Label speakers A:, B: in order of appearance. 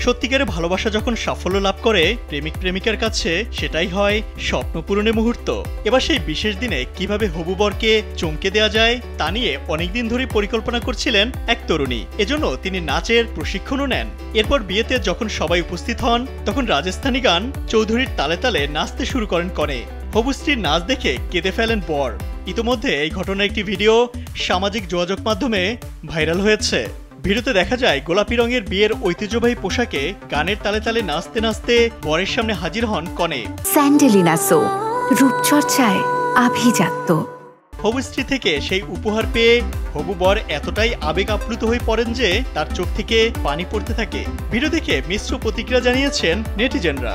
A: সত্যিকারের ভালোবাসা যখন সাফল্য লাভ করে প্রেমিক প্রেমিকার কাছে সেটাই হয় স্বপ্ন পূরণের মুহূর্ত। এবার সেই বিশেষ দিনে কিভাবে হবু বরকে চমকে দেওয়া যায় তা নিয়ে অনেকদিন ধরে পরিকল্পনা করছিলেন এক তরুণী। এজন্য তিনি নাচের প্রশিক্ষণও নেন। এরপর বিয়েতে যখন সবাই উপস্থিত হন তখন রাজস্থানী গান চৌধুরীর তালে তালে নাচতে শুরু করেন কনে। হবু স্ত্রীর নাচ দেখে কেঁদে ফেলেন বর। ইতোমধ্যে এই ঘটনার একটি ভিডিও সামাজিক যোগাযোগ মাধ্যমে ভাইরাল হয়েছে। ভিডিওতে দেখা যায় গোলাপি রঙের বিয়ের ঐতিহ্যবাহী পোশাকে গানের তালে তালে নাচতে নাচতে বরের সামনে হাজির হন কনে।
B: স্যান্ডেলিনা সো রূপচর্চায় আভিজাত্য।
A: হবু স্ত্রী থেকে সেই উপহার পেয়ে হবু বর এতটাই আবেগ আপ্লুত হয়ে পড়েন যে তার চোখ থেকে পানি পড়তে থাকে। ভিডিও দেখে মিশ্র প্রতিক্রিয়া জানিয়েছেন নেটিজেনরা।